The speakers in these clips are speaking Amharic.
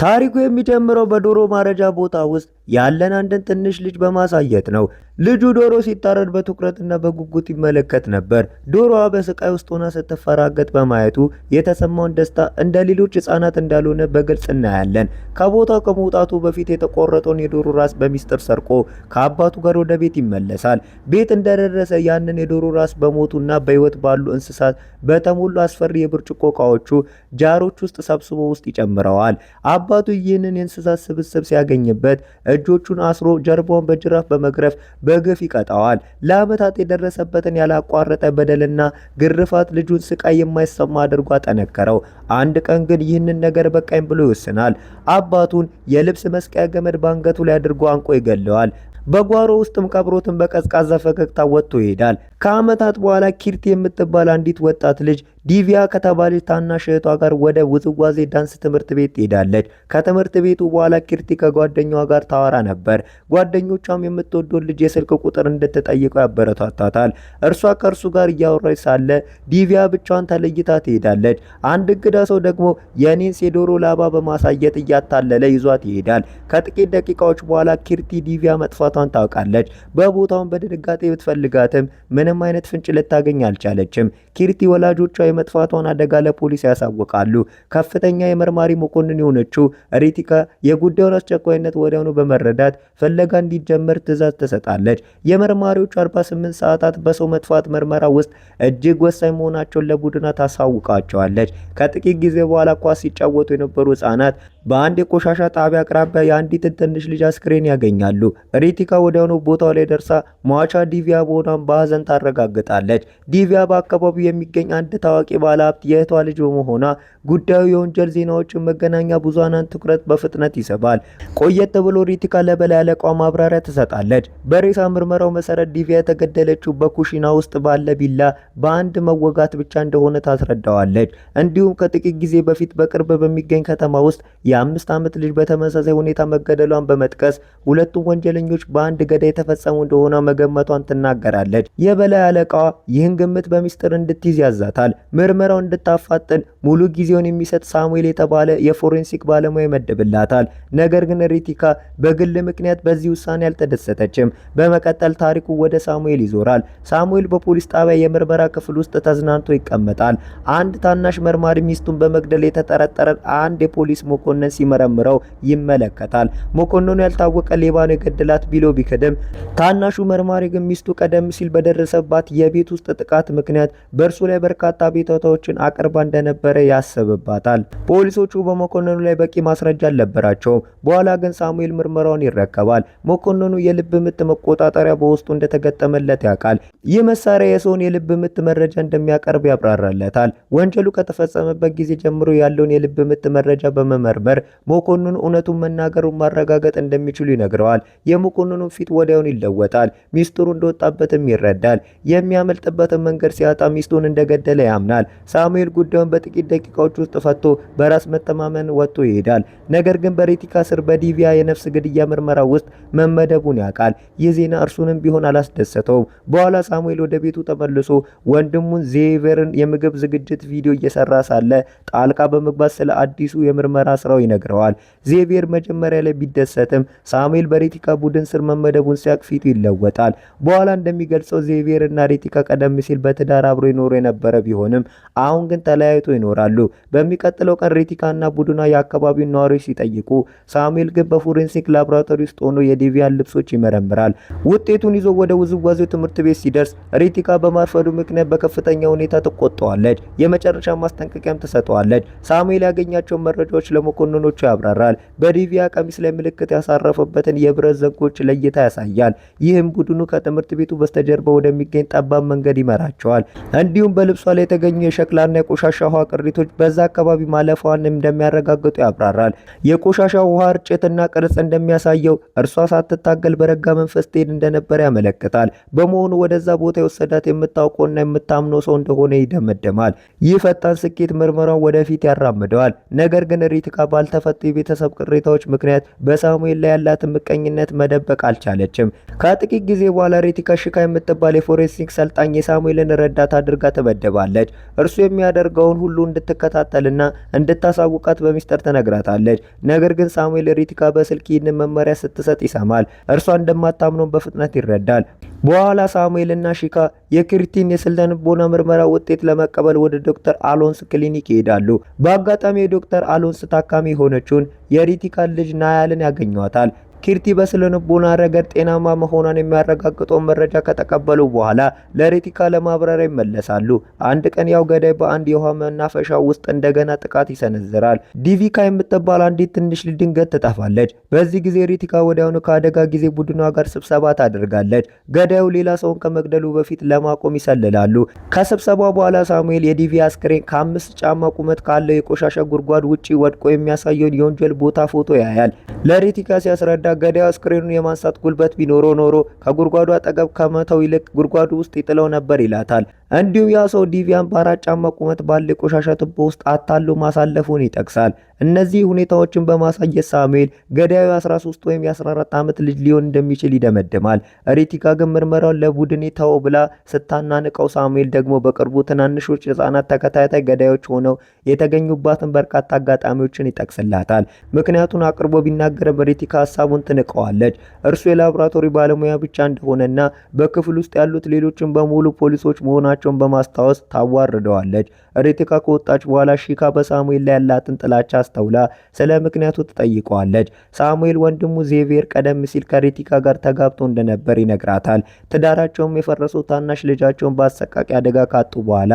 ታሪኩ የሚጀምረው በዶሮ ማረጃ ቦታ ውስጥ ያለን አንድን ትንሽ ልጅ በማሳየት ነው። ልጁ ዶሮ ሲታረድ በትኩረትና በጉጉት ይመለከት ነበር። ዶሮዋ በስቃይ ውስጥ ሆና ስትፈራገጥ በማየቱ የተሰማውን ደስታ እንደ ሌሎች ሕፃናት እንዳልሆነ በግልጽ እናያለን። ከቦታው ከመውጣቱ በፊት የተቆረጠውን የዶሮ ራስ በሚስጥር ሰርቆ ከአባቱ ጋር ወደ ቤት ይመለሳል። ቤት እንደደረሰ ያንን የዶሮ ራስ በሞቱና በሕይወት ባሉ እንስሳት በተሞሉ አስፈሪ የብርጭቆ ዕቃዎቹ ጃሮች ውስጥ ሰብስቦ ውስጥ ይጨምረዋል። አባቱ ይህንን የእንስሳት ስብስብ ሲያገኝበት እጆቹን አስሮ ጀርባውን በጅራፍ በመግረፍ በግፍ ይቀጣዋል። ለዓመታት የደረሰበትን ያላቋረጠ በደልና ግርፋት ልጁን ስቃይ የማይሰማ አድርጎ አጠነከረው። አንድ ቀን ግን ይህንን ነገር በቃኝ ብሎ ይወስናል። አባቱን የልብስ መስቀያ ገመድ ባንገቱ ላይ አድርጎ አንቆ ይገለዋል። በጓሮ ውስጥም ቀብሮትን በቀዝቃዛ ፈገግታ ወጥቶ ይሄዳል። ከዓመታት በኋላ ኪርቲ የምትባል አንዲት ወጣት ልጅ ዲቪያ ከተባለች ታናሽ እህቷ ጋር ወደ ውዝዋዜ ዳንስ ትምህርት ቤት ትሄዳለች። ከትምህርት ቤቱ በኋላ ኪርቲ ከጓደኛዋ ጋር ታወራ ነበር። ጓደኞቿም የምትወደውን ልጅ የስልክ ቁጥር እንድትጠይቀው ያበረታታታል። እርሷ ከእርሱ ጋር እያወራች ሳለ ዲቪያ ብቻዋን ተለይታ ትሄዳለች። አንድ እንግዳ ሰው ደግሞ የኔንስ የዶሮ ላባ በማሳየት እያታለለ ይዟት ይሄዳል። ከጥቂት ደቂቃዎች በኋላ ኪርቲ ዲቪያ መጥፋቷን ታውቃለች። በቦታውን በድንጋጤ ብትፈልጋትም ምንም አይነት ፍንጭ ልታገኝ አልቻለችም። ኪርቲ ወላጆቿ የመጥፋቷን አደጋ ለፖሊስ ያሳውቃሉ። ከፍተኛ የመርማሪ መኮንን የሆነችው ሪቲካ የጉዳዩን አስቸኳይነት ወዲያውኑ በመረዳት ፍለጋ እንዲጀመር ትዕዛዝ ትሰጣለች። የመርማሪዎቹ 48 ሰዓታት በሰው መጥፋት ምርመራ ውስጥ እጅግ ወሳኝ መሆናቸውን ለቡድኗ ታሳውቃቸዋለች። ከጥቂት ጊዜ በኋላ ኳስ ሲጫወቱ የነበሩ ህጻናት በአንድ የቆሻሻ ጣቢያ አቅራቢያ የአንዲትን ትንሽ ልጅ አስክሬን ያገኛሉ። ሪቲካ ወዲያውኑ ቦታው ላይ ደርሳ ሟቿ ዲቪያ መሆኗን በሀዘን ታረጋግጣለች። ዲቪያ በአካባቢው የሚገኝ አንድ ታዋቂ ባለሀብት የእህቷ ልጅ በመሆኗ ጉዳዩ የወንጀል ዜናዎችን መገናኛ ብዙሃንን ትኩረት በፍጥነት ይስባል። ቆየት ብሎ ሪቲካ ለበላይ አለቃዋ ማብራሪያ ትሰጣለች። በሬሳ ምርመራው መሰረት ዲቪያ የተገደለችው በኩሽና ውስጥ ባለ ቢላ በአንድ መወጋት ብቻ እንደሆነ ታስረዳዋለች። እንዲሁም ከጥቂት ጊዜ በፊት በቅርብ በሚገኝ ከተማ ውስጥ የ5 ዓመት ልጅ በተመሳሳይ ሁኔታ መገደሏን በመጥቀስ ሁለቱም ወንጀለኞች በአንድ ገዳይ የተፈጸሙ እንደሆነ መገመቷን ትናገራለች። የበላይ አለቃዋ ይህን ግምት በሚስጥር እንድትይዝ ያዛታል። ምርመራው እንድታፋጥን ሙሉ ጊዜውን የሚሰጥ ሳሙኤል የተባለ የፎሬንሲክ ባለሙያ ይመድብላታል። ነገር ግን ሪቲካ በግል ምክንያት በዚህ ውሳኔ አልተደሰተችም። በመቀጠል ታሪኩ ወደ ሳሙኤል ይዞራል። ሳሙኤል በፖሊስ ጣቢያ የምርመራ ክፍል ውስጥ ተዝናንቶ ይቀመጣል። አንድ ታናሽ መርማሪ ሚስቱን በመግደል የተጠረጠረ አንድ የፖሊስ መኮንን ሲመረምረው ይመለከታል። መኮንኑ ያልታወቀ ሌባ ነው የገደላት ቢሎ ቢክድም ታናሹ መርማሪ ግን ሚስቱ ቀደም ሲል በደረሰባት የቤት ውስጥ ጥቃት ምክንያት በእርሱ ላይ በርካታ ቤታዎችን አቅርባ እንደነበረ ያስብባታል። ፖሊሶቹ በመኮንኑ ላይ በቂ ማስረጃ አልነበራቸውም። በኋላ ግን ሳሙኤል ምርመራውን ይረከባል። መኮንኑ የልብ ምት መቆጣጠሪያ በውስጡ እንደተገጠመለት ያውቃል። ይህ መሳሪያ የሰውን የልብ ምት መረጃ እንደሚያቀርብ ያብራራለታል። ወንጀሉ ከተፈጸመበት ጊዜ ጀምሮ ያለውን የልብ ምት መረጃ በመመርመር መኮንኑ እውነቱን መናገሩን ማረጋገጥ እንደሚችሉ ይነግረዋል። የመኮንኑ ፊት ወዲያውን ይለወጣል። ሚስጥሩ እንደወጣበትም ይረዳል። የሚያመልጥበትን መንገድ ሲያጣ ሚስቱን እንደገደለ ያምናል። ሳሙኤል ጉዳዩን በጥቂት ደቂቃዎች ውስጥ ፈቶ በራስ መተማመን ወጥቶ ይሄዳል። ነገር ግን በሪቲካ ስር በዲቪያ የነፍስ ግድያ ምርመራ ውስጥ መመደቡን ያውቃል። ይህ ዜና እርሱንም ቢሆን አላስደሰተውም። በኋላ ሳሙኤል ወደ ቤቱ ተመልሶ ወንድሙን ዜቬርን የምግብ ዝግጅት ቪዲዮ እየሰራ ሳለ ጣልቃ በመግባት ስለ አዲሱ የምርመራ ስራው ይነግረዋል። ዜቬር መጀመሪያ ላይ ቢደሰትም ሳሙኤል በሪቲካ ቡድን ስር መመደቡን ሲያቅ ፊቱ ይለወጣል። በኋላ እንደሚገልጸው ዜቬር እና ሪቲካ ቀደም ሲል በትዳር አብሮ ይኖሩ የነበረ ቢሆንም አሁን ግን ተለያይቶ ይኖራሉ። በሚቀጥለው ቀን ሪቲካ እና ቡድኗ የአካባቢውን ነዋሪዎች ሲጠይቁ ሳሙኤል ግን በፎሬንሲክ ላቦራቶሪ ውስጥ ሆኖ የዲቪያን ልብሶች ይመረምራል። ውጤቱን ይዞ ወደ ውዝዋዜው ትምህርት ቤት ሲደርስ ሪቲካ በማርፈዱ ምክንያት በከፍተኛ ሁኔታ ትቆጣዋለች። የመጨረሻ ማስጠንቀቂያም ትሰጠዋለች። ሳሙኤል ያገኛቸውን መረጃዎች ለመኮንኖቹ ያብራራል። በዲቪያ ቀሚስ ላይ ምልክት ያሳረፈበትን የብረት ዘንጎች ለይታ ያሳያል። ይህም ቡድኑ ከትምህርት ቤቱ በስተጀርባ ወደሚገኝ ጠባብ መንገድ ይመራቸዋል። እንዲሁም በልብሷ ላይ የተገኙ የሸክላና የቆሻሻ ውሃ ቅሪቶች በዛ አካባቢ ማለፏን እንደሚያረጋግጡ ያብራራል። የቆሻሻ ውሃ እርጭትና ቅርጽ እንደሚያሳየው እርሷ ሳትታገል በረጋ መንፈስ ትሄድ እንደነበረ ያመለክታል። በመሆኑ ወደዛ ቦታ የወሰዳት የምታውቀውና የምታምነው ሰው እንደሆነ ይደመደማል። ይህ ፈጣን ስኬት ምርመራውን ወደፊት ያራምደዋል። ነገር ግን ሪቲካ ባልተፈቱ የቤተሰብ ቅሬታዎች ምክንያት በሳሙኤል ላይ ያላትን ምቀኝነት መደበቅ አልቻለችም። ከጥቂት ጊዜ በኋላ ሪቲካ ሽካ የምትባል የፎሬንሲክ ሰልጣኝ የሳሙኤልን ረዳት አድርጋ ትመደባለች። እርሱ የሚያደርገውን ሁሉ እንድትከታተልና እንድታሳውቃት በሚስጥር ትነግራታለች። ነገር ግን ሳሙኤል ሪቲካ በስልክ ይህንን መመሪያ ስትሰጥ ይሰማል። እርሷ እንደማታምነው በፍጥነት ይረዳል። በኋላ ሳሙኤልና ሺካ የኪርቲን የስነ ልቦና ምርመራ ውጤት ለመቀበል ወደ ዶክተር አሎንስ ክሊኒክ ይሄዳሉ። በአጋጣሚ የዶክተር አሎንስ ታካሚ የሆነችውን የሪቲካን ልጅ ናያልን ያገኟታል። ኪርቲ በስነ ልቦና ረገድ ጤናማ መሆኗን የሚያረጋግጠውን መረጃ ከተቀበሉ በኋላ ለሪቲካ ለማብራሪያ ይመለሳሉ። አንድ ቀን ያው ገዳይ በአንድ የውሃ መናፈሻ ውስጥ እንደገና ጥቃት ይሰነዝራል። ዲቪካ የምትባል አንዲት ትንሽ ልጅ ድንገት ትጠፋለች። በዚህ ጊዜ ሪቲካ ወዲያውኑ ከአደጋ ጊዜ ቡድኗ ጋር ስብሰባ ታደርጋለች። ገዳዩ ሌላ ሰውን ከመግደሉ በፊት ለማቆም ይሰልላሉ። ከስብሰባው በኋላ ሳሙኤል የዲቪ አስክሬን ከ5 ጫማ ቁመት ካለው የቆሻሻ ጉድጓድ ውጪ ወድቆ የሚያሳየውን የወንጀል ቦታ ፎቶ ያያል። ለሪቲካ ሲያስረዳ ገዳዩ አስክሬኑን የማንሳት ጉልበት ቢኖረው ኖሮ ከጉድጓዱ አጠገብ ከመተው ይልቅ ጉድጓዱ ውስጥ ይጥለው ነበር ይላታል። እንዲሁም ያ ሰው ዲቪያን በ4 ጫማ ቁመት ባለ የቆሻሻ ቱቦ ውስጥ አታሎ ማሳለፉን ይጠቅሳል። እነዚህ ሁኔታዎችን በማሳየት ሳሙኤል ገዳዩ 13 ወይም የ14 ዓመት ልጅ ሊሆን እንደሚችል ይደመድማል። ሪቲካ ግን ምርመራውን ለቡድን ተው ብላ ስታናንቀው፣ ሳሙኤል ደግሞ በቅርቡ ትናንሾች ህጻናት ተከታታይ ገዳዮች ሆነው የተገኙባትን በርካታ አጋጣሚዎችን ይጠቅስላታል። ምክንያቱን አቅርቦ ቢናገርም ሪቲካ ሀሳቡን ትንቀዋለች። እርሱ የላቦራቶሪ ባለሙያ ብቻ እንደሆነና በክፍል ውስጥ ያሉት ሌሎችን በሙሉ ፖሊሶች መሆናቸውን በማስታወስ ታዋርደዋለች። ሪቲካ ከወጣች በኋላ ሺካ በሳሙኤል ላይ ያላትን ጥላቻ አስተውላ ስለ ምክንያቱ ትጠይቀዋለች። ሳሙኤል ወንድሙ ዜቪየር ቀደም ሲል ከሪቲካ ጋር ተጋብቶ እንደነበር ይነግራታል። ትዳራቸውም የፈረሰው ታናሽ ልጃቸውን በአሰቃቂ አደጋ ካጡ በኋላ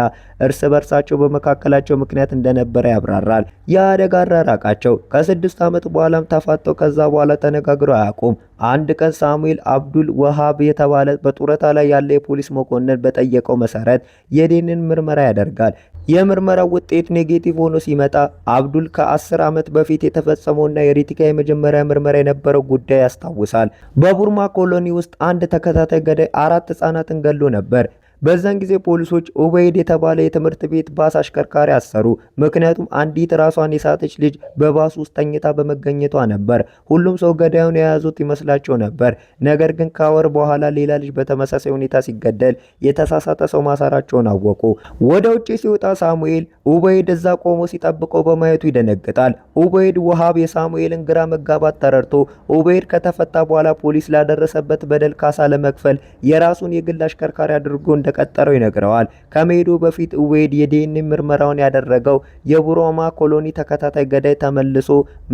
እርስ በርሳቸው በመካከላቸው ምክንያት እንደነበረ ያብራራል። ያ አደጋ አራራቃቸው። ከ6 ዓመት በኋላም ተፋተው ከዛ በኋላ ተነጋግረው አያውቁም። አንድ ቀን ሳሙኤል አብዱል ወሃብ የተባለ በጡረታ ላይ ያለ የፖሊስ መኮንን በጠየቀው መሰረት የዴንን ምርመራ ያደርጋል። የምርመራው ውጤት ኔጌቲቭ ሆኖ ሲመጣ አብዱል ከ10 ዓመት በፊት የተፈጸመውና የሪቲካ የመጀመሪያ ምርመራ የነበረው ጉዳይ ያስታውሳል። በቡርማ ኮሎኒ ውስጥ አንድ ተከታታይ ገዳይ 4 ህጻናትን ገሎ ነበር። በዛን ጊዜ ፖሊሶች ኡበይድ የተባለ የትምህርት ቤት ባስ አሽከርካሪ አሰሩ። ምክንያቱም አንዲት ራሷን የሳተች ልጅ በባስ ውስጥ ተኝታ በመገኘቷ ነበር። ሁሉም ሰው ገዳዩን የያዙት ይመስላቸው ነበር። ነገር ግን ከወር በኋላ ሌላ ልጅ በተመሳሳይ ሁኔታ ሲገደል የተሳሳተ ሰው ማሰራቸውን አወቁ። ወደ ውጭ ሲወጣ ሳሙኤል ኡበይድ እዛ ቆሞ ሲጠብቀው በማየቱ ይደነግጣል። ኡበይድ ወሃብ የሳሙኤልን ግራ መጋባት ተረድቶ ኡበይድ ከተፈታ በኋላ ፖሊስ ላደረሰበት በደል ካሳ ለመክፈል የራሱን የግል አሽከርካሪ አድርጎ እንደቀጠረው ይነግረዋል። ከመሄዱ በፊት ኡበይድ የዲኤንኤ ምርመራውን ያደረገው የቡሮማ ኮሎኒ ተከታታይ ገዳይ ተመልሶ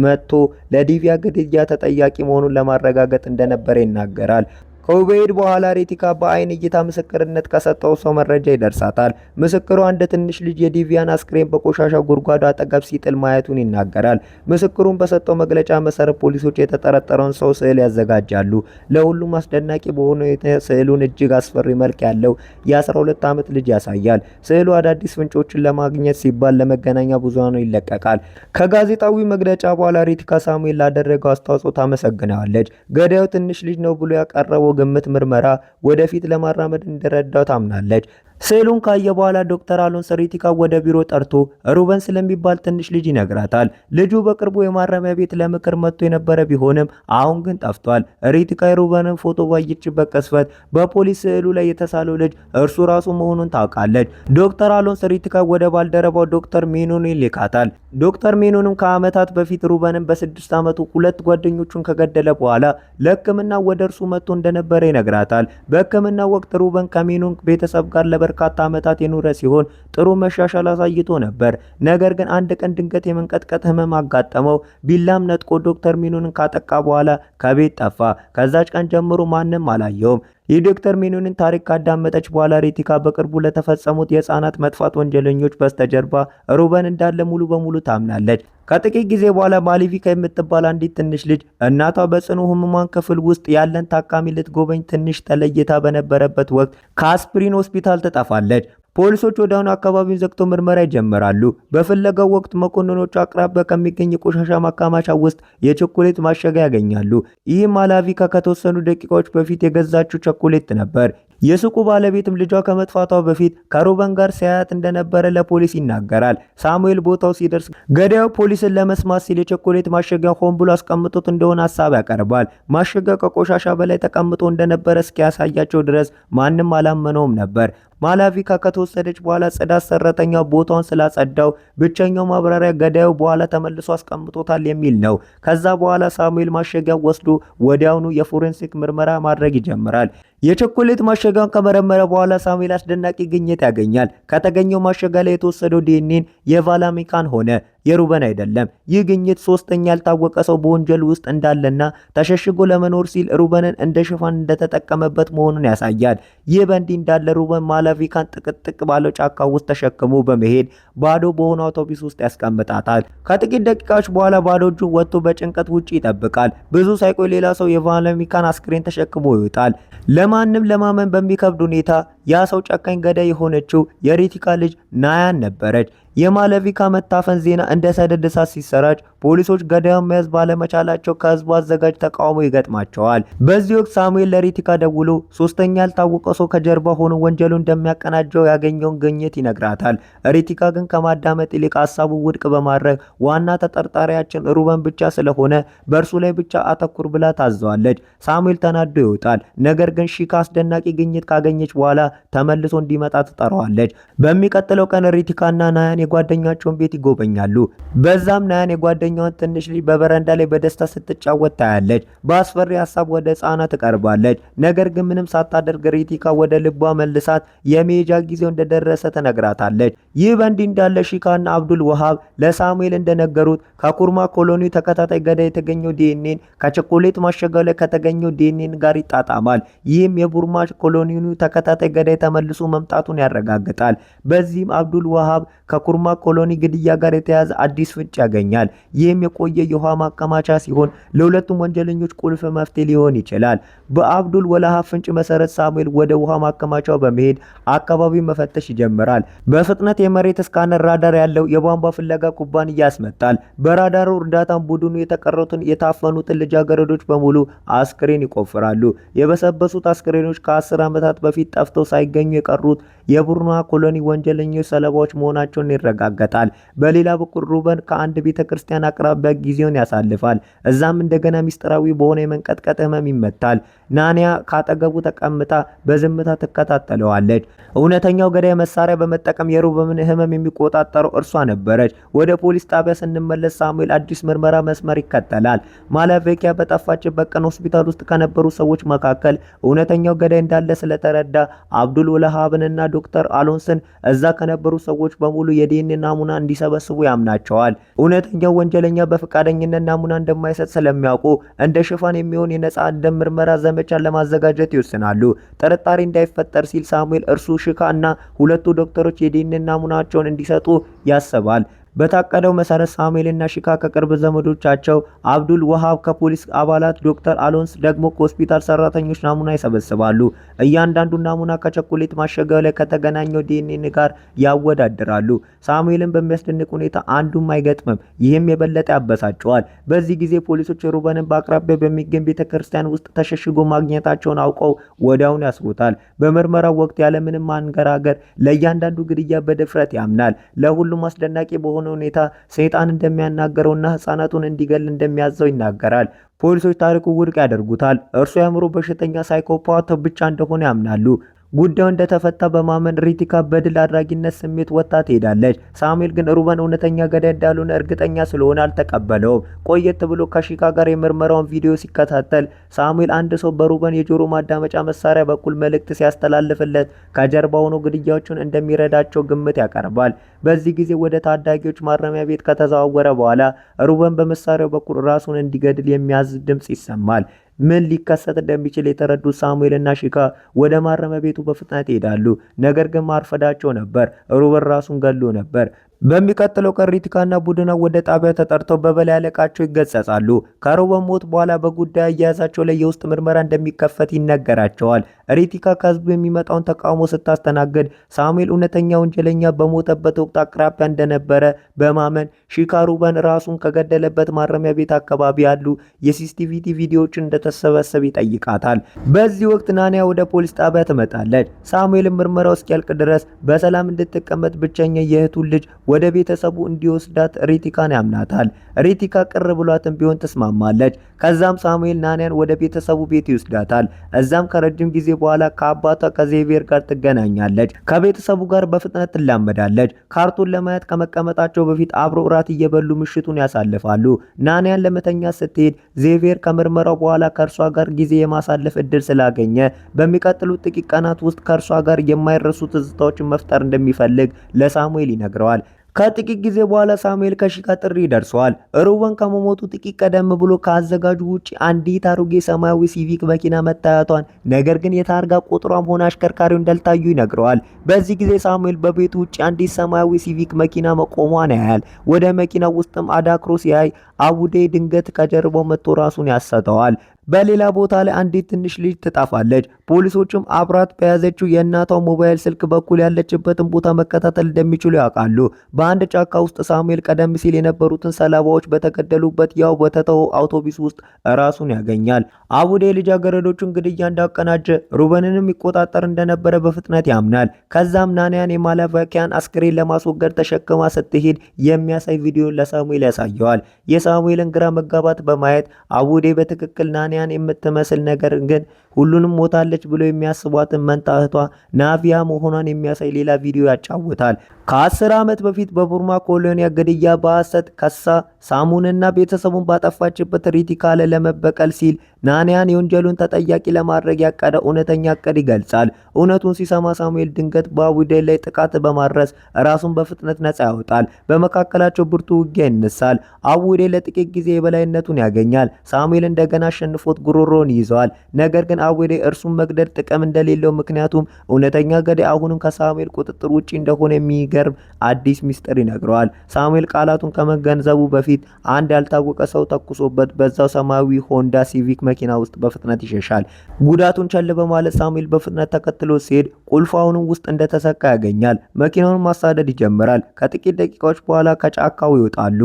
መጥቶ ለዲቪያ ግድያ ተጠያቂ መሆኑን ለማረጋገጥ እንደነበረ ይናገራል። ከኡበይድ በኋላ ሪቲካ በአይን እይታ ምስክርነት ከሰጠው ሰው መረጃ ይደርሳታል። ምስክሩ አንድ ትንሽ ልጅ የዲቪያን አስክሬን በቆሻሻ ጉድጓዱ አጠገብ ሲጥል ማየቱን ይናገራል። ምስክሩን በሰጠው መግለጫ መሰረት ፖሊሶች የተጠረጠረውን ሰው ስዕል ያዘጋጃሉ። ለሁሉም አስደናቂ በሆነ ስዕሉን እጅግ አስፈሪ መልክ ያለው የ12 ዓመት ልጅ ያሳያል። ስዕሉ አዳዲስ ፍንጮችን ለማግኘት ሲባል ለመገናኛ ብዙሃን ይለቀቃል። ከጋዜጣዊ መግለጫ በኋላ ሪቲካ ሳሙኤል ላደረገው አስተዋጽኦ ታመሰግነዋለች። ገዳዩ ትንሽ ልጅ ነው ብሎ ያቀረበው ግምት ምርመራ ወደፊት ለማራመድ እንደረዳው ታምናለች። ስዕሉን ካየ በኋላ ዶክተር አሎንስ ሪቲካ ወደ ቢሮ ጠርቶ ሩበን ስለሚባል ትንሽ ልጅ ይነግራታል። ልጁ በቅርቡ የማረሚያ ቤት ለምክር መጥቶ የነበረ ቢሆንም አሁን ግን ጠፍቷል። ሪቲካ የሩበንን ፎቶ ባየችበት ቅጽበት በፖሊስ ስዕሉ ላይ የተሳለው ልጅ እርሱ ራሱ መሆኑን ታውቃለች። ዶክተር አሎንስ ሪቲካ ወደ ባልደረባው ዶክተር ሜኖን ይልካታል። ዶክተር ሜኖንም ከዓመታት በፊት ሩበንን በ6 ዓመቱ 2 ጓደኞቹን ከገደለ በኋላ ለሕክምና ወደ እርሱ መጥቶ እንደነበረ ይነግራታል። በሕክምና ወቅት ሩበን ከሜኖን ቤተሰብ ጋር በርካታ ዓመታት የኖረ ሲሆን ጥሩ መሻሻል አሳይቶ ነበር። ነገር ግን አንድ ቀን ድንገት የመንቀጥቀጥ ህመም አጋጠመው። ቢላም ነጥቆ ዶክተር ሜኖንን ካጠቃ በኋላ ከቤት ጠፋ። ከዛች ቀን ጀምሮ ማንም አላየውም። የዶክተር ሜኖንን ታሪክ ካዳመጠች በኋላ ሪቲካ በቅርቡ ለተፈጸሙት የህፃናት መጥፋት ወንጀለኞች በስተጀርባ ሩበን እንዳለ ሙሉ በሙሉ ታምናለች። ከጥቂት ጊዜ በኋላ ማሊቪካ የምትባል አንዲት ትንሽ ልጅ እናቷ በጽኑ ህሙማን ክፍል ውስጥ ያለን ታካሚ ልትጎበኝ ትንሽ ተለይታ በነበረበት ወቅት ከአስፕሪን ሆስፒታል ትጠፋለች። ፖሊሶች ወዲያውኑ አካባቢውን ዘግተው ምርመራ ይጀምራሉ። በፍለጋው ወቅት መኮንኖቹ አቅራቢያ ከሚገኝ የቆሻሻ ማከማቻ ውስጥ የቾኮሌት ማሸጊያ ያገኛሉ። ይህም ማላቪካ ከተወሰኑ ደቂቃዎች በፊት የገዛችው ቾኮሌት ነበር። የሱቁ ባለቤትም ልጇ ከመጥፋቷ በፊት ከሩበን ጋር ሲያያት እንደነበረ ለፖሊስ ይናገራል። ሳሙኤል ቦታው ሲደርስ ገዳዩ ፖሊስን ለመስማት ሲል የቸኮሌት ማሸጊያ ሆን ብሎ አስቀምጦት እንደሆነ ሀሳብ ያቀርባል። ማሸጊያው ከቆሻሻ በላይ ተቀምጦ እንደነበረ እስኪያሳያቸው ድረስ ማንም አላመነውም ነበር። ማላቪካ ከተወሰደች በኋላ ጽዳት ሰራተኛ ቦታውን ስላጸዳው ብቸኛው ማብራሪያ ገዳዩ በኋላ ተመልሶ አስቀምጦታል የሚል ነው። ከዛ በኋላ ሳሙኤል ማሸጊያው ወስዶ ወዲያውኑ የፎሬንሲክ ምርመራ ማድረግ ይጀምራል። የቸኮሌት ማሸጊያውን ከመረመረ በኋላ ሳሙኤል አስደናቂ ግኝት ያገኛል። ከተገኘው ማሸጊያ ላይ የተወሰደው ዲኤንኤ የቫላሚካን ሆነ፣ የሩበን አይደለም። ይህ ግኝት ሶስተኛ ያልታወቀ ሰው በወንጀል ውስጥ እንዳለና ተሸሽጎ ለመኖር ሲል ሩበንን እንደ ሽፋን እንደተጠቀመበት መሆኑን ያሳያል። ይህ በእንዲህ እንዳለ ሩበን ማላቪካን ጥቅጥቅ ባለው ጫካ ውስጥ ተሸክሞ በመሄድ ባዶ በሆነ አውቶቡስ ውስጥ ያስቀምጣታል። ከጥቂት ደቂቃዎች በኋላ ባዶ እጁን ወጥቶ በጭንቀት ውጪ ይጠብቃል። ብዙ ሳይቆይ ሌላ ሰው የቫላሚካን አስክሬን ተሸክሞ ይወጣል። ለማንም ለማመን በሚከብድ ሁኔታ ያ ሰው ጨካኝ ገዳይ የሆነችው የሪቲካ ልጅ ናያን ነበረች። የማለቪካ መታፈን ዜና እንደ ሰደድ እሳት ሲሰራጭ ፖሊሶች ገዳዩን መያዝ ባለመቻላቸው ከህዝቡ አዘጋጅ ተቃውሞ ይገጥማቸዋል። በዚህ ወቅት ሳሙኤል ለሪቲካ ደውሎ ሶስተኛ ያልታወቀ ሰው ከጀርባ ሆኖ ወንጀሉ እንደሚያቀናጀው ያገኘውን ግኝት ይነግራታል። ሪቲካ ግን ከማዳመጥ ይልቅ ሀሳቡ ውድቅ በማድረግ ዋና ተጠርጣሪያችን ሩበን ብቻ ስለሆነ በእርሱ ላይ ብቻ አተኩር ብላ ታዘዋለች። ሳሙኤል ተናዶ ይወጣል። ነገር ግን ሺካ አስደናቂ ግኝት ካገኘች በኋላ ተመልሶ እንዲመጣ ትጠራዋለች። በሚቀጥለው ቀን ሪቲካና ናያን የጓደኛቸውን ቤት ይጎበኛሉ። በዛም ናያን የጓደኛዋን ትንሽ ልጅ በበረንዳ ላይ በደስታ ስትጫወት ታያለች። በአስፈሪ ሀሳብ ወደ ህፃኗ ትቀርባለች። ነገር ግን ምንም ሳታደርግ ሪቲካ ወደ ልቧ መልሳት የመሄጃ ጊዜው እንደደረሰ ትነግራታለች። ይህ በእንዲህ እንዳለ ሺካና አብዱል ወሃብ ለሳሙኤል እንደነገሩት ከኩርማ ኮሎኒ ተከታታይ ገዳይ የተገኘው ዲኤንኤ ከቸኮሌት ማሸጊያው ላይ ከተገኘው ዲኤንኤ ጋር ይጣጣማል። ይህም የቡርማ ኮሎኒው ተከታታይ ገዳይ ተመልሶ መምጣቱን ያረጋግጣል። በዚህም አብዱል ወሃብ ከኩርማ ኮሎኒ ግድያ ጋር የተያዘ አዲስ ፍንጭ ያገኛል። ይህም የቆየ የውሃ ማከማቻ ሲሆን ለሁለቱም ወንጀለኞች ቁልፍ መፍትሄ ሊሆን ይችላል። በአብዱል ወሃብ ፍንጭ መሰረት ሳሙኤል ወደ ውሃ ማከማቻው በመሄድ አካባቢውን መፈተሽ ይጀምራል። በፍጥነት የመሬት ስካነር ራዳር ያለው የቧንቧ ፍለጋ ኩባንያ ያስመጣል። በራዳሩ እርዳታን ቡድኑ የተቀረቱን የታፈኑትን ልጃገረዶች በሙሉ አስክሬን ይቆፍራሉ። የበሰበሱት አስክሬኖች ከ10 ዓመታት በፊት ጠፍተው ሳይገኙ የቀሩት የቡርማ ኮሎኒ ወንጀለኞች ሰለባዎች መሆናቸውን ይረጋገጣል። በሌላ በኩል ሩበን ከአንድ ቤተክርስቲያን አቅራቢያ ጊዜውን ያሳልፋል። እዛም እንደገና ሚስጥራዊ በሆነ የመንቀጥቀጥ ህመም ይመታል። ናንያ ካጠገቡ ተቀምጣ በዝምታ ትከታተለዋለች። እውነተኛው ገዳይ መሳሪያ በመጠቀም የሩበንን ህመም የሚቆጣጠረው እርሷ ነበረች። ወደ ፖሊስ ጣቢያ ስንመለስ ሳሙኤል አዲስ ምርመራ መስመር ይከተላል። ማላቬኪያ በጠፋችበት ቀን ሆስፒታል ውስጥ ከነበሩ ሰዎች መካከል እውነተኛው ገዳይ እንዳለ ስለተረዳ አብዱል ወሃብንና ዶክተር አሎንስን እዛ ከነበሩ ሰዎች በሙሉ የዲኤንኤ ናሙና እንዲሰበስቡ ያምናቸዋል። እውነተኛው ወንጀለኛ በፈቃደኝነት ናሙና እንደማይሰጥ ስለሚያውቁ እንደ ሽፋን የሚሆን የነጻ ደም ምርመራ ዘመቻን ለማዘጋጀት ይወስናሉ። ጥርጣሬ እንዳይፈጠር ሲል ሳሙኤል እርሱ ሽካ እና ሁለቱ ዶክተሮች የዲኤንኤ ናሙናቸውን እንዲሰጡ ያስባል። በታቀደው መሰረት ሳሙኤልና ሺካ ከቅርብ ዘመዶቻቸው፣ አብዱል ወሃብ ከፖሊስ አባላት፣ ዶክተር አሎንስ ደግሞ ከሆስፒታል ሰራተኞች ናሙና ይሰበስባሉ። እያንዳንዱ ናሙና ከቸኮሌት ማሸጊያው ላይ ከተገናኘው ዲኤንኤ ጋር ያወዳድራሉ። ሳሙኤልን በሚያስደንቅ ሁኔታ አንዱም አይገጥምም። ይህም የበለጠ ያበሳጨዋል። በዚህ ጊዜ ፖሊሶች ሩበንን በአቅራቢያ በሚገኝ ቤተክርስቲያን ውስጥ ተሸሽጎ ማግኘታቸውን አውቀው ወዲያውኑ ያስሩታል። በምርመራው ወቅት ያለምንም ማንገራገር ለእያንዳንዱ ግድያ በድፍረት ያምናል። ለሁሉም አስደናቂ በሆነ ሁኔታ ሰይጣን እንደሚያናገረውና ህፃናቱን እንዲገል እንደሚያዘው ይናገራል። ፖሊሶች ታሪኩ ውድቅ ያደርጉታል። እርሱ የአእምሮ በሽተኛ ሳይኮፓት ብቻ እንደሆነ ያምናሉ። ጉዳዩ እንደተፈታ በማመን ሪቲካ በድል አድራጊነት ስሜት ወጣ ትሄዳለች። ሳሙኤል ግን ሩበን እውነተኛ ገዳይ እንዳልሆነ እርግጠኛ ስለሆነ አልተቀበለውም። ቆየት ብሎ ከሺካ ጋር የምርመራውን ቪዲዮ ሲከታተል ሳሙኤል አንድ ሰው በሩበን የጆሮ ማዳመጫ መሳሪያ በኩል መልእክት ሲያስተላልፍለት ከጀርባ ሆኖ ግድያዎቹን እንደሚረዳቸው ግምት ያቀርባል። በዚህ ጊዜ ወደ ታዳጊዎች ማረሚያ ቤት ከተዘዋወረ በኋላ ሩበን በመሳሪያው በኩል ራሱን እንዲገድል የሚያዝ ድምጽ ይሰማል። ምን ሊከሰት እንደሚችል የተረዱት ሳሙኤል እና ሺካ ወደ ማረሚያ ቤቱ በፍጥነት ይሄዳሉ። ነገር ግን ማርፈዳቸው ነበር። ሩበን ራሱን ገሎ ነበር። በሚቀጥለው ቀን ሪቲካና ቡድኗ ወደ ጣቢያው ተጠርተው በበላይ አለቃቸው ይገሰጻሉ። ከሮበን ሞት በኋላ በጉዳዩ አያያዛቸው ላይ የውስጥ ምርመራ እንደሚከፈት ይነገራቸዋል። ሪቲካ ከህዝቡ የሚመጣውን ተቃውሞ ስታስተናግድ፣ ሳሙኤል እውነተኛ ወንጀለኛ በሞተበት ወቅት አቅራቢያ እንደነበረ በማመን ሺካሩበን ራሱን ከገደለበት ማረሚያ ቤት አካባቢ ያሉ የሲሲቲቪ ቪዲዮዎችን እንደተሰበሰበ ይጠይቃታል። በዚህ ወቅት ናንያ ወደ ፖሊስ ጣቢያ ትመጣለች። ሳሙኤልን ምርመራው እስኪያልቅ ድረስ በሰላም እንድትቀመጥ ብቸኛ የእህቱን ልጅ ወደ ቤተሰቡ እንዲወስዳት ሪቲካን ያምናታል። ሪቲካ ቅር ብሏትም ቢሆን ትስማማለች። ከዛም ሳሙኤል ናንያን ወደ ቤተሰቡ ቤት ይወስዳታል። እዛም ከረጅም ጊዜ በኋላ ከአባቷ ከዜቪየር ጋር ትገናኛለች። ከቤተሰቡ ጋር በፍጥነት ትላመዳለች። ካርቱን ለማየት ከመቀመጣቸው በፊት አብረው እራት እየበሉ ምሽቱን ያሳልፋሉ። ናንያን ለመተኛት ስትሄድ ዜቪየር ከምርመራው በኋላ ከእርሷ ጋር ጊዜ የማሳለፍ እድል ስላገኘ በሚቀጥሉት ጥቂት ቀናት ውስጥ ከእርሷ ጋር የማይረሱ ትዝታዎችን መፍጠር እንደሚፈልግ ለሳሙኤል ይነግረዋል። ከጥቂት ጊዜ በኋላ ሳሙኤል ከሺካ ጥሪ ደርሰዋል። ሩበን ከመሞቱ ጥቂት ቀደም ብሎ ከአዘጋጁ ውጪ አንዲት አሮጌ ሰማያዊ ሲቪክ መኪና መታየቷን፣ ነገር ግን የታርጋ ቁጥሯም ሆነ አሽከርካሪው እንዳልታዩ ይነግረዋል። በዚህ ጊዜ ሳሙኤል በቤቱ ውጪ አንዲት ሰማያዊ ሲቪክ መኪና መቆሟን ያያል። ወደ መኪናው ውስጥም አዳክሮ ሲያይ አቡዴ ድንገት ከጀርባው መጥቶ ራሱን ያሰተዋል። በሌላ ቦታ ላይ አንዲት ትንሽ ልጅ ትጠፋለች። ፖሊሶችም አብራት በያዘችው የእናቷ ሞባይል ስልክ በኩል ያለችበትን ቦታ መከታተል እንደሚችሉ ያውቃሉ። በአንድ ጫካ ውስጥ ሳሙኤል ቀደም ሲል የነበሩትን ሰለባዎች በተገደሉበት ያው በተተው አውቶቡስ ውስጥ ራሱን ያገኛል። አቡዴ ልጃገረዶቹን ግድያ እንዳቀናጀ ሩበንንም ይቆጣጠር እንደነበረ በፍጥነት ያምናል። ከዛም ናንያን የማላቫኪያን አስክሬን ለማስወገድ ተሸክማ ስትሄድ የሚያሳይ ቪዲዮ ለሳሙኤል ያሳየዋል። የሳሙኤልን ግራ መጋባት በማየት አቡዴ በትክክል ናንያን የምትመስል ነገር ግን ሁሉንም ሞታለች ብሎ የሚያስቧትን መንታ እህቷ ናቪያ መሆኗን የሚያሳይ ሌላ ቪዲዮ ያጫውታል። ከ10 ዓመት በፊት በቡርማ ኮሎኒያ ግድያ በሐሰት ከሳ ሳሙንና ቤተሰቡን ባጠፋችበት ሪቲካለ ለመበቀል ሲል ናንያን የወንጀሉን ተጠያቂ ለማድረግ ያቀደ እውነተኛ እቅድ ይገልጻል። እውነቱን ሲሰማ ሳሙኤል ድንገት በአቡዴ ላይ ጥቃት በማድረስ ራሱን በፍጥነት ነጻ ያወጣል። በመካከላቸው ብርቱ ውጊያ ይነሳል። አቡዴ ለጥቂት ጊዜ የበላይነቱን ያገኛል። ሳሙኤል እንደገና አሸንፎት ጉሮሮን ይይዘዋል። ነገር ግን አቡዴ እርሱን መግደል ጥቅም እንደሌለው፣ ምክንያቱም እውነተኛ ገዳይ አሁንም ከሳሙኤል ቁጥጥር ውጪ እንደሆነ የሚገርም አዲስ ሚስጥር ይነግረዋል። ሳሙኤል ቃላቱን ከመገንዘቡ በፊት አንድ ያልታወቀ ሰው ተኩሶበት በዛው ሰማያዊ ሆንዳ ሲቪክ መኪና ውስጥ በፍጥነት ይሸሻል። ጉዳቱን ቸል በማለት ሳሙኤል በፍጥነት ተከትሎ ሲሄድ ቁልፉ አሁንም ውስጥ እንደተሰካ ያገኛል። መኪናውን ማሳደድ ይጀምራል። ከጥቂት ደቂቃዎች በኋላ ከጫካው ይወጣሉ።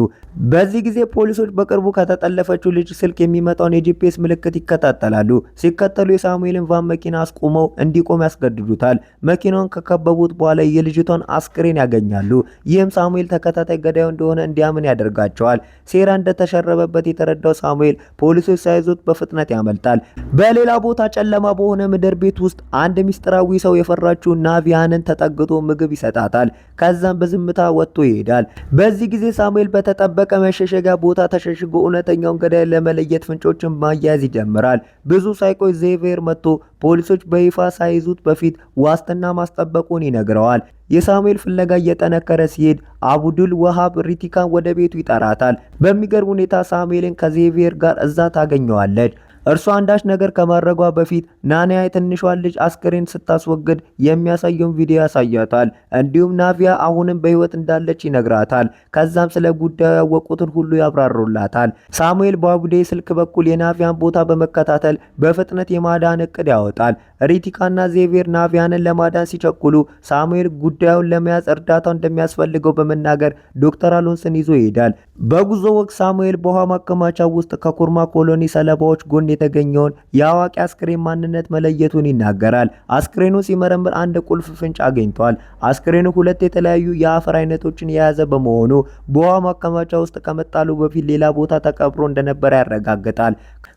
በዚህ ጊዜ ፖሊሶች በቅርቡ ከተጠለፈችው ልጅ ስልክ የሚመጣውን የጂፒኤስ ምልክት ይከታተላሉ። ሲከተሉ የሳሙኤልን ቫን መኪና አስቆመው እንዲቆም ያስገድዱታል። መኪናውን ከከበቡት በኋላ የልጅቷን አስክሬን ያገኛሉ። ይህም ሳሙኤል ተከታታይ ገዳዩ እንደሆነ እንዲያምን ያደርጋቸዋል። ሴራ እንደተሸረበበት የተረዳው ሳሙኤል ፖሊሶች ሳይዙት በፍጥነት ያመልጣል። በሌላ ቦታ ጨለማ በሆነ ምድር ቤት ውስጥ አንድ ሚስጥራዊ ሰው የፈራችውን ናቪያንን ተጠግቶ ምግብ ይሰጣታል። ከዛም በዝምታ ወጥቶ ይሄዳል። በዚህ ጊዜ ሳሙኤል በተጠበቀ መሸሸጊያ ቦታ ተሸሽጎ እውነተኛውን ገዳይ ለመለየት ፍንጮችን ማያያዝ ይጀምራል። ብዙ ሳይቆይ ዜቪየር መጥቶ ፖሊሶች በይፋ ሳይዙት በፊት ዋስትና ማስጠበቁን ይነግረዋል። የሳሙኤል ፍለጋ እየጠነከረ ሲሄድ አቡዱል ወሃብ ሪቲካን ወደ ቤቱ ይጠራታል። በሚገርም ሁኔታ ሳሙኤልን ከዜቪየር ጋር እዛ ታገኘዋለች። እርሷ አንዳች ነገር ከማድረጓ በፊት ናንያ የትንሿን ልጅ አስክሬን ስታስወግድ የሚያሳየውን ቪዲዮ ያሳያታል። እንዲሁም ናቪያ አሁንም በህይወት እንዳለች ይነግራታል። ከዛም ስለ ጉዳዩ ያወቁትን ሁሉ ያብራሩላታል። ሳሙኤል በአቡዴ ስልክ በኩል የናቪያን ቦታ በመከታተል በፍጥነት የማዳን እቅድ ያወጣል። ሪቲካና ዜቪየር ናቪያንን ለማዳን ሲቸኩሉ ሳሙኤል ጉዳዩን ለመያዝ እርዳታው እንደሚያስፈልገው በመናገር ዶክተር አሎንስን ይዞ ይሄዳል። በጉዞ ወቅት ሳሙኤል በውሃ ማከማቻ ውስጥ ከኩርማ ኮሎኒ ሰለባዎች ጎን የተገኘውን የአዋቂ አስክሬን ማንነት መለየቱን ይናገራል። አስክሬኑ ሲመረምር አንድ ቁልፍ ፍንጭ አግኝቷል። አስክሬኑ ሁለት የተለያዩ የአፈር አይነቶችን የያዘ በመሆኑ በውሃ ማከማቻ ውስጥ ከመጣሉ በፊት ሌላ ቦታ ተቀብሮ እንደነበረ ያረጋግጣል።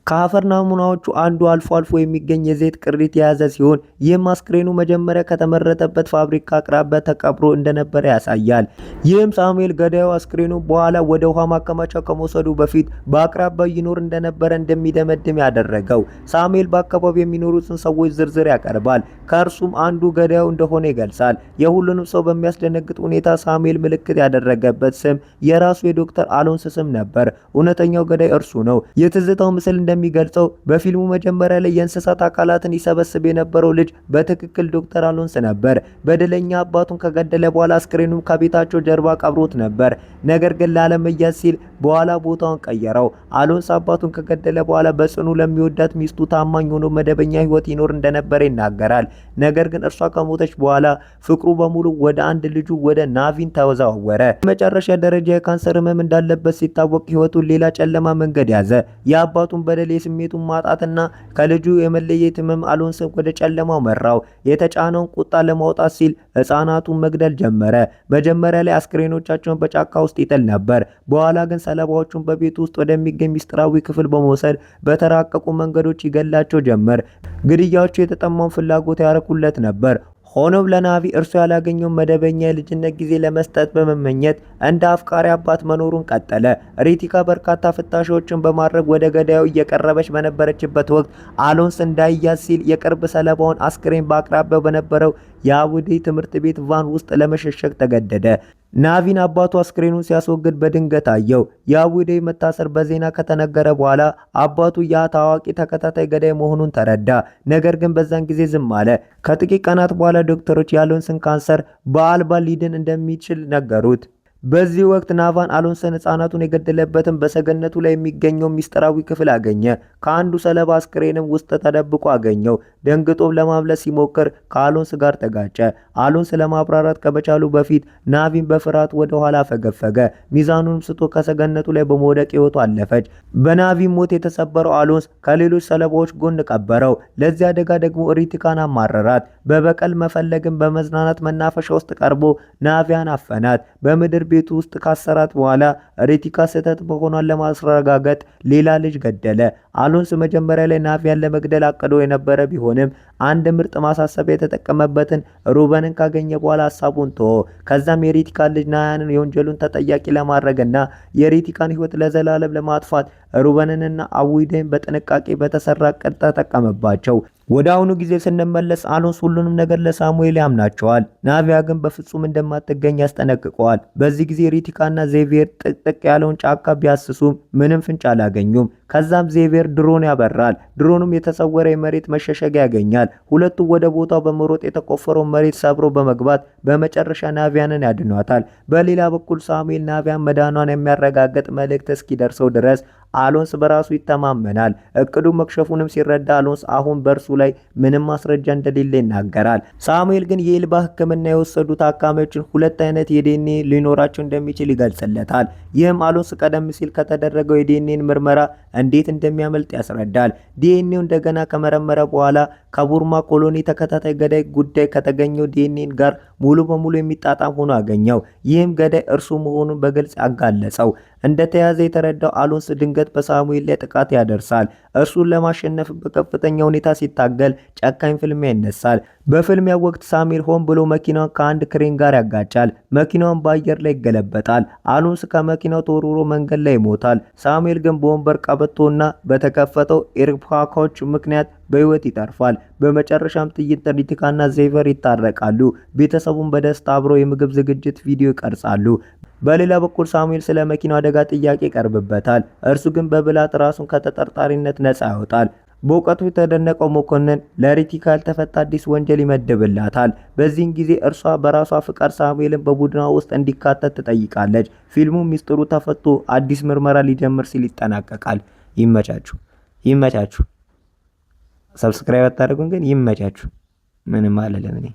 ከአፈር ናሙናዎቹ አንዱ አልፎ አልፎ የሚገኝ የዘይት ቅሪት የያዘ ሲሆን ይህም አስክሬኑ መጀመሪያ ከተመረተበት ፋብሪካ አቅራቢያ ተቀብሮ እንደነበረ ያሳያል። ይህም ሳሙኤል ገዳዩ አስክሬኑ በኋላ ወደ ውሃ ማከማቻ ከመውሰዱ በፊት በአቅራቢያው ይኖር እንደነበረ እንደሚደመድም ያደረገው። ሳሙኤል በአካባቢው የሚኖሩትን ሰዎች ዝርዝር ያቀርባል። ከእርሱም አንዱ ገዳዩ እንደሆነ ይገልጻል። የሁሉንም ሰው በሚያስደነግጥ ሁኔታ ሳሙኤል ምልክት ያደረገበት ስም የራሱ የዶክተር አሎንስ ስም ነበር። እውነተኛው ገዳይ እርሱ ነው። የትዝታው ምስል እንደሚገልጸው በፊልሙ መጀመሪያ ላይ የእንስሳት አካላትን ይሰበስብ የነበረው ልጅ በትክክል ዶክተር አሎንስ ነበር። በደለኛ አባቱን ከገደለ በኋላ አስክሬኑን ከቤታቸው ጀርባ ቀብሮት ነበር። ነገር ግን ላለመያዝ ሲል በኋላ ቦታውን ቀየረው። አሎንስ አባቱን ከገደለ በኋላ በጽኑ ለሚወዳት ሚስቱ ታማኝ ሆኖ መደበኛ ህይወት ይኖር እንደነበረ ይናገራል። ነገር ግን እርሷ ከሞተች በኋላ ፍቅሩ በሙሉ ወደ አንድ ልጁ ወደ ናቪን ተዘዋወረ። በመጨረሻ ደረጃ የካንሰር ህመም እንዳለበት ሲታወቅ ህይወቱን ሌላ ጨለማ መንገድ ያዘ። የአባቱን በደል፣ የስሜቱን ማጣትና ከልጁ የመለየት ህመም አሎንስን ወደ ጨለማው መራው። የተጫነውን ቁጣ ለማውጣት ሲል ህፃናቱን መግደል ጀመረ። መጀመሪያ ላይ አስክሬኖቻቸውን በጫካ ውስጥ ይጥል ነበር። በኋላ ግን ሰለባዎቹን በቤት ውስጥ ወደሚገኝ ሚስጥራዊ ክፍል በመውሰድ በተራቀቁ መንገዶች ይገላቸው ጀመር። ግድያዎቹ የተጠማውን ፍላጎት ያረኩለት ነበር። ሆኖም ለናቪ እርሱ ያላገኘውን መደበኛ የልጅነት ጊዜ ለመስጠት በመመኘት እንደ አፍቃሪ አባት መኖሩን ቀጠለ። ሪቲካ በርካታ ፍተሻዎችን በማድረግ ወደ ገዳዩ እየቀረበች በነበረችበት ወቅት አሎንስ እንዳይያዝ ሲል የቅርብ ሰለባውን አስክሬን በአቅራቢያው በነበረው የአቡዴ ትምህርት ቤት ቫን ውስጥ ለመሸሸግ ተገደደ። ናቪን አባቱ አስክሬኑን ሲያስወግድ በድንገት አየው። የአቡዴ መታሰር በዜና ከተነገረ በኋላ አባቱ ያ ታዋቂ ተከታታይ ገዳይ መሆኑን ተረዳ። ነገር ግን በዛን ጊዜ ዝም አለ። ከጥቂት ቀናት በኋላ ዶክተሮች የአሎንስን ካንሰር በአልባ ሊድን እንደሚችል ነገሩት። በዚህ ወቅት ናቫን አሎንስን ህፃናቱን የገደለበትን በሰገነቱ ላይ የሚገኘው ሚስጥራዊ ክፍል አገኘ። ከአንዱ ሰለባ አስክሬንም ውስጥ ተደብቆ አገኘው። ደንግጦም ለማምለጥ ሲሞክር ከአሎንስ ጋር ተጋጨ። አሎንስ ለማብራራት ከመቻሉ በፊት ናቪን በፍርሃት ወደ ኋላ ፈገፈገ። ሚዛኑንም ስቶ ከሰገነቱ ላይ በመውደቅ ህይወቱ አለፈች። በናቪን ሞት የተሰበረው አሎንስ ከሌሎች ሰለባዎች ጎን ቀበረው። ለዚህ አደጋ ደግሞ ሪቲካን አማረራት። በበቀል መፈለግን በመዝናናት መናፈሻ ውስጥ ቀርቦ ናቪያን አፈናት። በምድር ቤቱ ውስጥ ካሰራት በኋላ ሪቲካ ስህተት መሆኗን ለማስረጋገጥ ሌላ ልጅ ገደለ። አሎንስ መጀመሪያ ላይ ናቪያን ለመግደል አቅዶ የነበረ ቢሆንም አንድ ምርጥ ማሳሰቢያ የተጠቀመበትን ሩበንን ካገኘ በኋላ ሀሳቡን ተወ። ከዛም የሪቲካን ልጅ ናያንን የወንጀሉን ተጠያቂ ለማድረግና የሪቲካን ህይወት ለዘላለም ለማጥፋት ሩበንንና አዊዴን በጥንቃቄ በተሰራ ዕቅድ ተጠቀመባቸው። ወደ አሁኑ ጊዜ ስንመለስ አሎንስ ሁሉንም ነገር ለሳሙኤል ያምናቸዋል። ናቪያ ግን በፍጹም እንደማትገኝ ያስጠነቅቀዋል። በዚህ ጊዜ ሪቲካና ዜቪየር ጥቅጥቅ ያለውን ጫካ ቢያስሱም ምንም ፍንጭ አላገኙም። ከዛም ዜቪየር ድሮን ያበራል። ድሮኑም የተሰወረ የመሬት መሸሸጊያ ያገኛል። ሁለቱም ወደ ቦታው በመሮጥ የተቆፈረውን መሬት ሰብሮ በመግባት በመጨረሻ ናቪያንን ያድኗታል። በሌላ በኩል ሳሙኤል ናቪያን መዳኗን የሚያረጋግጥ መልእክት እስኪደርሰው ድረስ አሎንስ በራሱ ይተማመናል። እቅዱ መክሸፉንም ሲረዳ አሎንስ አሁን በእርሱ ላይ ምንም ማስረጃ እንደሌለ ይናገራል። ሳሙኤል ግን የኤልባ ሕክምና የወሰዱ ታካሚዎችን ሁለት አይነት የዲኤንኤ ሊኖራቸው እንደሚችል ይገልጽለታል። ይህም አሎንስ ቀደም ሲል ከተደረገው የዲኤንኤ ምርመራ እንዴት እንደሚያመልጥ ያስረዳል። ዲኤንኤው እንደገና ከመረመረ በኋላ ከቡርማ ኮሎኒ ተከታታይ ገዳይ ጉዳይ ከተገኘው ዲኤንኤ ጋር ሙሉ በሙሉ የሚጣጣም ሆኖ አገኘው። ይህም ገዳይ እርሱ መሆኑን በግልጽ ያጋለጸው። እንደተያዘ የተረዳው አሎንስ ድንገት በሳሙኤል ላይ ጥቃት ያደርሳል። እርሱን ለማሸነፍ በከፍተኛ ሁኔታ ሲታገል ጨካኝ ፍልሚያ ይነሳል። በፍልሚያው ወቅት ሳሙኤል ሆን ብሎ መኪናውን ከአንድ ክሬን ጋር ያጋጫል። መኪናውን በአየር ላይ ይገለበጣል። አሎንስ ከመኪናው ተወርውሮ መንገድ ላይ ይሞታል። ሳሙኤል ግን በወንበር ቀበቶና በተከፈተው ኤርፓኮች ምክንያት በህይወት ይተርፋል። በመጨረሻም ትዕይንት ሪቲካና ዜቨር ይታረቃሉ። ቤተሰቡን በደስታ አብረው የምግብ ዝግጅት ቪዲዮ ይቀርጻሉ። በሌላ በኩል ሳሙኤል ስለ መኪናው አደጋ ጥያቄ ይቀርብበታል። እርሱ ግን በብላት ራሱን ከተጠርጣሪነት ነፃ ያወጣል። በእውቀቱ የተደነቀው መኮንን ለሪቲካ ያልተፈታ አዲስ ወንጀል ይመድብላታል። በዚህን ጊዜ እርሷ በራሷ ፍቃድ ሳሙኤልን በቡድኗ ውስጥ እንዲካተት ትጠይቃለች። ፊልሙ ሚስጥሩ ተፈቶ አዲስ ምርመራ ሊጀምር ሲል ይጠናቀቃል። ይመቻችሁ። ሰብስክራይብ አታደርጉን ግን ይመቻችሁ። ምንም አልልም እኔ።